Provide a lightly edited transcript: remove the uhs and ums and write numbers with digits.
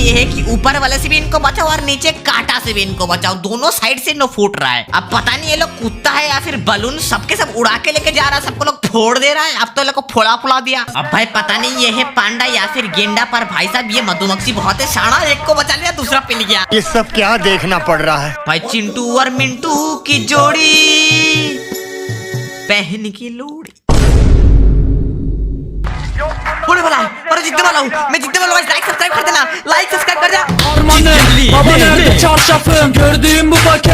ये है कि ऊपर वाले से भी इनको बचाओ और नीचे कांटा से भी इनको बचाओ, दोनों साइड से इनको फूट रहा है। अब पता नहीं ये लोग कुत्ता है या फिर बलून, सबके सब उड़ा के लेके जा रहा है, सबको लोग फोड़ दे रहा है। अब तो लोग को फोड़ा दिया। अब भाई पता नहीं ये है पांडा या फिर गेंडा, पर भाई साहब ये मधुमक्खी बहुत है शाना, एक को बचा लिया दूसरा पिल गया। ये सब क्या देखना पड़ रहा है। भाई चिंटू और मिंटू की जोड़ी पहन की लोड़ी होने वाला है और जीतने वाला हूँ मैं, जीतने वाला हूँ। लाइक सब्सक्राइब कर देना, लाइक सब्सक्राइब कर जा। Baba nerede çarşafım gördüğüm bu paket